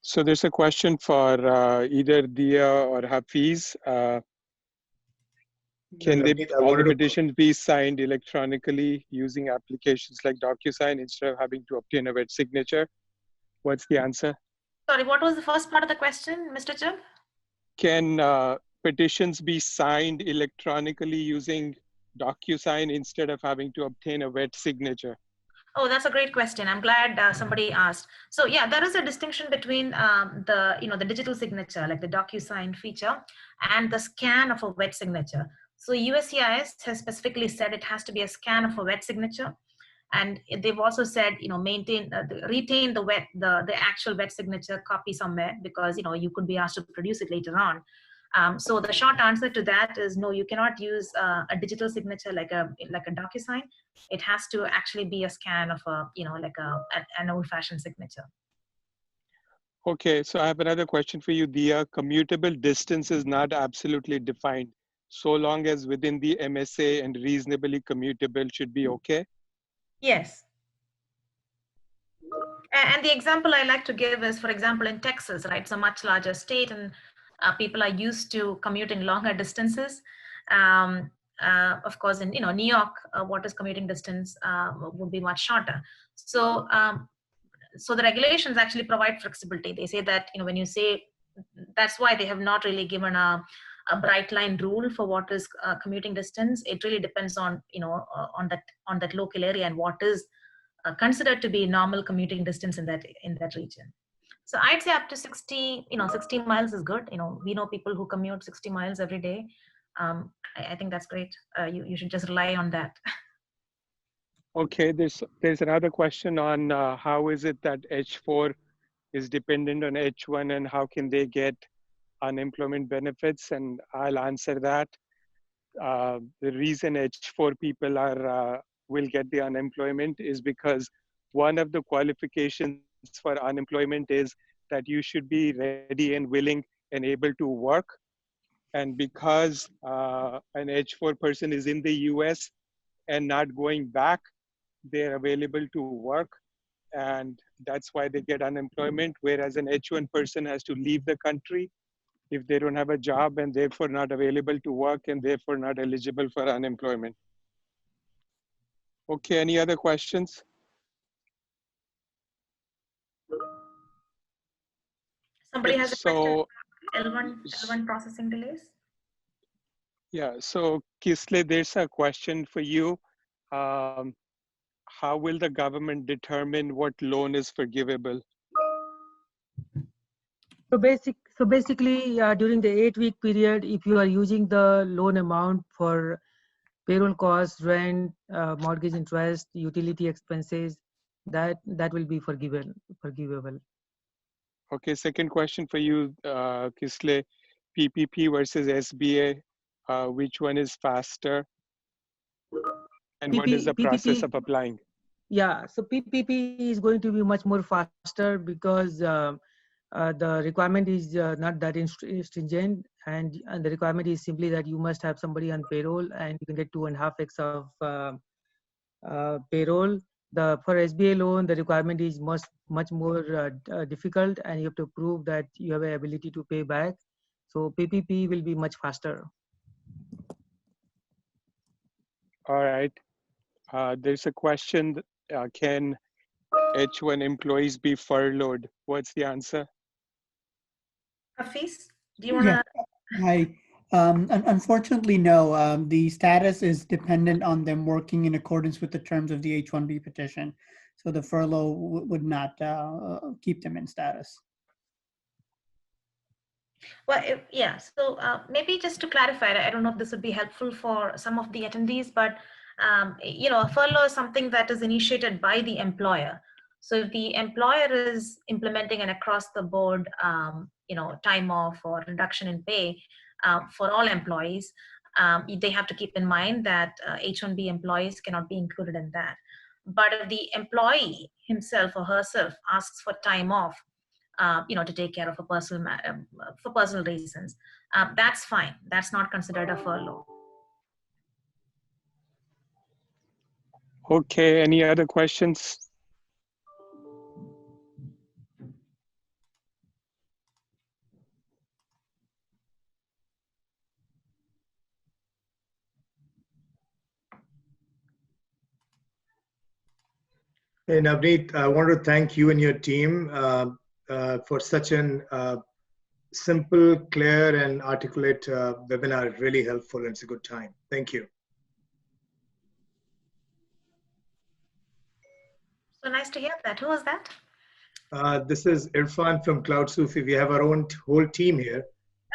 So there's a question for either Dia or Hafiz. Can they, Navneet, I all the wanted to petitions be signed electronically using applications like DocuSign instead of having to obtain a wet signature? What's the answer? Sorry, what was the first part of the question, Mr. Chugh? Can petitions be signed electronically using DocuSign instead of having to obtain a wet signature? Oh, that's a great question. I'm glad somebody asked. So yeah, there is a distinction between the digital signature, like the DocuSign feature, and the scan of a wet signature. So USCIS has specifically said it has to be a scan of a wet signature, and they've also said retain the actual wet signature copy somewhere, because you could be asked to produce it later on. So the short answer to that is no, you cannot use a digital signature like a DocuSign. It has to actually be a scan of an old-fashioned signature. Okay, so I have another question for you, Dia. Commutable distance is not absolutely defined. So long as within the MSA and reasonably commutable should be okay? Yes. And the example I like to give is, for example, in Texas, right? It's a much larger state, and people are used to commuting longer distances. Of course, in New York, what is commuting distance would be much shorter. So, so the regulations actually provide flexibility. They say that when you say, that's why they have not really given a bright line rule for what is commuting distance. It really depends on on that local area and what is considered to be normal commuting distance in that region. So I'd say up to 60 miles is good. We know people who commute 60 miles every day. I think that's great. You should just rely on that. Okay, there's another question on how is it that H4 is dependent on H1 and how can they get unemployment benefits? And I'll answer that. The reason H4 people will get the unemployment is because one of the qualifications for unemployment is that you should be ready and willing and able to work. And because an H4 person is in the US and not going back, they're available to work. And that's why they get unemployment, whereas an H1 person has to leave the country if they don't have a job and therefore not available to work and therefore not eligible for unemployment. Okay, any other questions? Somebody has a question. So, L1 processing delays. yeah, so Kisle, there's a question for you. How will the government determine what loan is forgivable? So basically, during the 8-week period, if you are using the loan amount for payroll costs, rent, mortgage interest, utility expenses, that will be forgivable. Okay, second question for you, Kisle. PPP versus SBA, which one is faster? And what is the process of applying? Yeah, so PPP is going to be much more faster because the requirement is not that stringent, and the requirement is simply that you must have somebody on payroll, and you can get 2.5x of payroll. For SBA loan, the requirement is much more difficult, and you have to prove that you have an ability to pay back. So PPP will be much faster. All right. There's a question, can H1 employees be furloughed? What's the answer? Hafiz, do you want to? Hi. Unfortunately, no. The status is dependent on them working in accordance with the terms of the H-1B petition. So the furlough would not keep them in status. Well, yeah. So maybe just to clarify, I don't know if this would be helpful for some of the attendees, but a furlough is something that is initiated by the employer. So if the employer is implementing an across-the-board, time off or reduction in pay for all employees, they have to keep in mind that H-1B employees cannot be included in that. But if the employee himself or herself asks for time off, to take care of a for personal reasons, that's fine. That's not considered a furlough. Okay, any other questions? Hey, Navneet, I want to thank you and your team for such an simple, clear, and articulate webinar. Really helpful, and it's a good time. Thank you. So nice to hear that. Who was that? This is Irfan from Cloud Sufi. We have our own whole team here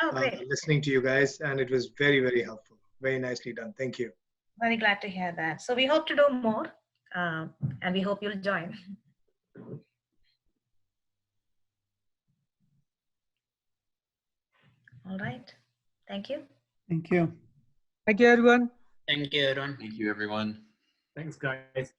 Oh, great. listening to you guys, and it was very, very helpful. Very nicely done. Thank you. Very glad to hear that. So we hope to do more, and we hope you'll join. All right. Thank you. Thank you. Thank you, everyone. Thank you, everyone. Thank you, everyone. Thanks, guys.